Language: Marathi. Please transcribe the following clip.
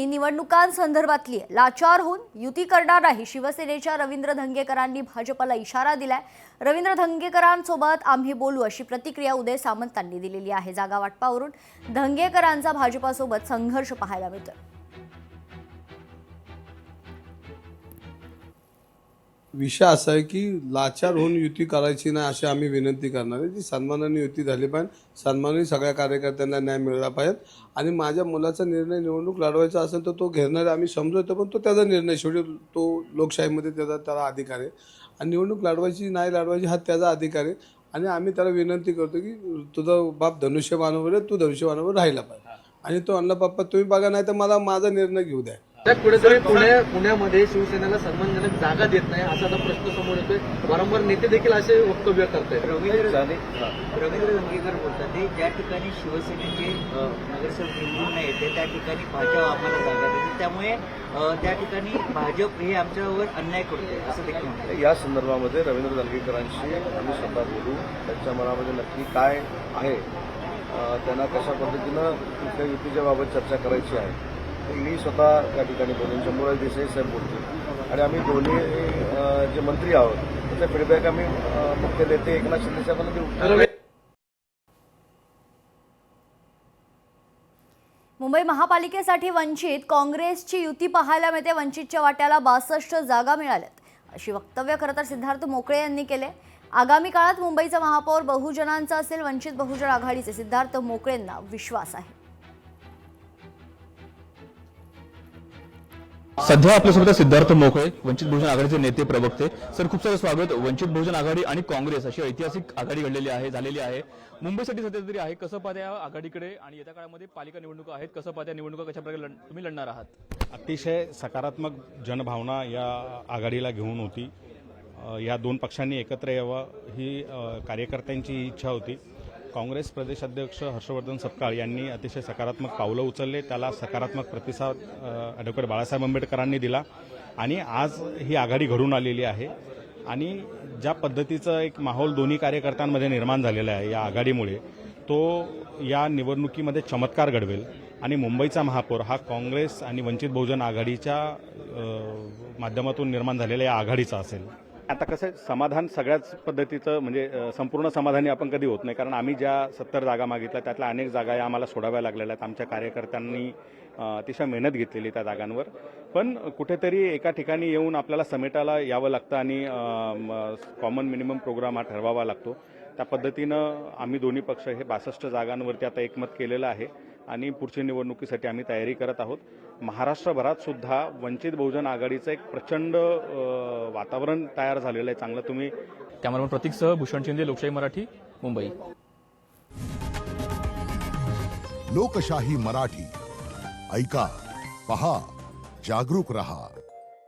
निवडणुकांसंदर्भातली लाचार होऊन युती करणार नाही शिवसेनेच्या रवींद्र धंगेकरांनी भाजपला इशारा दिलाय। रवींद्र धंगेकरांसोबत आम्ही बोलू अशी प्रतिक्रिया उदय सामंतांनी दिलेली आहे। जागा वाटपावरून धंगेकरांचा भाजपसोबत संघर्ष पाहायला मिळतोय। विषय असा आहे की लाचार होऊन युती करायची नाही अशी आम्ही विनंती करणार आहे। जी सन्मानाने युती झाली पाहिजे, सन्मानाने सगळ्या कार्यकर्त्यांना न्याय मिळाला पाहिजे आणि माझ्या मुलाचा निर्णय निवडणूक लढवायचा असेल तर तो घेणार आम्ही समजतो, पण तो त्याचा निर्णय शेवटी तो लोकशाहीमध्ये त्याला अधिकार आहे आणि निवडणूक लढवायची नाही लढवायची हा त्याचा अधिकार आहे आणि आम्ही त्याला विनंती करतो की तुझा बाप धनुष्यबाणावर आहे, तू धनुष्यबाणावर राहिला पाहिजे आणि तो आणला पप्पा तुम्ही बघा नाही तर मला माझा निर्णय घेऊ द्या। कुठेतरी पुण्यामध्ये शिवसेनेला सन्मानजनक जागा देत नाही असा प्रश्न समोर येतोय। वारंवार नेते देखील असे वक्तव्य करतायत। रवींद्र धंगेकर बोलतात ते ज्या ठिकाणी शिवसेनेचे नगरसेवक निवडून नाही येते त्या ठिकाणी भाजप आम्हाला जागा देते, त्यामुळे त्या ठिकाणी भाजप हे आमच्यावर अन्याय करते असं देखील म्हणतात। या संदर्भामध्ये रवींद्र धंगेकरांशी आम्ही स्वतः बोलू, त्यांच्या मनामध्ये नक्की काय आहे, त्यांना कशा पद्धतीनं कुठल्या युतीच्या बाबत चर्चा करायची आहे मी स्वतः त्या ठिकाणी बोलून शंभूराज देसाई साहेब बोलतील आणि आम्ही दोन्ही जे मंत्री आहोत त्याचा फीडबॅक आम्ही मुख्य नेते एकनाथ शिंदे साहेबांना देऊ। मुंबई महापालिकेसाठी वंचित काँग्रेसची युती पाहायला मिळते। वंचितच्या वाट्याला 62 जागा मिळाल्यात अशी वक्तव्य खरं तर सिद्धार्थ मोकळे यांनी केले। आगामी काळात मुंबईचा महापौर बहुजनांचा असेल, वंचित बहुजन आघाडीचे सिद्धार्थ मोकळेंना विश्वास आहे। सध्या आपल्यासोबत सिद्धार्थ मोकळे, वंचित बहुजन आघाडीचे नेते प्रवक्ते। सर, खूप सारं स्वागत। वंचित बहुजन आघाडी आणि काँग्रेस अशी ऐतिहासिक आघाडी झालेली आहे मुंबईसाठी सध्या तरी आहे। कसं पाहता या आघाडीकडे आणि येत्या काळामध्ये पालिका निवडणुका आहेत, कसं पाहता निवडणुका कशा प्रकारे तुम्ही लढणार आहात? अतिशय सकारात्मक जनभावना या आघाडीला घेऊन होती। या दोन पक्षांनी एकत्र यावं ही कार्यकर्त्यांची इच्छा होती। काँग्रेस प्रदेशाध्यक्ष हर्षवर्धन सपकाळ यांनी अतिशय सकारात्मक पावलं उचलले, त्याला सकारात्मक प्रतिसाद ॲडव्होकेट बाळासाहेब आंबेडकरांनी दिला आणि आज ही आघाडी घडून आलेली आहे। आणि ज्या पद्धतीचं एक माहोल दोन्ही कार्यकर्त्यांमध्ये निर्माण झालेला आहे या आघाडीमुळे, तो या निवडणुकीमध्ये चमत्कार घडवेल आणि मुंबईचा महापौर हा काँग्रेस आणि वंचित बहुजन आघाडीच्या माध्यमातून निर्माण झालेल्या या आघाडीचा असेल। आता कसं समाधान सगळ्याच पद्धतीचं म्हणजे संपूर्ण समाधानी आपण कधी होत नाही, कारण आम्ही ज्या 70 जागा मागितल्या त्यातल्या अनेक जागा या आम्हाला सोडाव्या लागलेल्या आहेत। आमच्या कार्यकर्त्यांनी अतिशय मेहनत घेतलेली त्या जागांवर, पण कुठेतरी एका ठिकाणी येऊन आपल्याला समेटाला यावं लागतं आणि कॉमन मिनिमम प्रोग्राम हा ठरवावा लागतो। त्या पद्धतीनं आम्ही दोन्ही पक्ष हे 62 जागांवरती आता एकमत केलेलं आहे आणि पुढच्या निवडणुकीसाठी आम्ही तयारी करत आहोत। महाराष्ट्रभरात सुद्धा वंचित बहुजन आघाडीचं एक प्रचंड वातावरण तयार झालेलं आहे चांगलं। तुम्ही कॅमेरामन प्रतीकसह भूषण शिंदे, लोकशाही मराठी, मुंबई। लोकशाही मराठी ऐका, पहा, जागरूक रहा।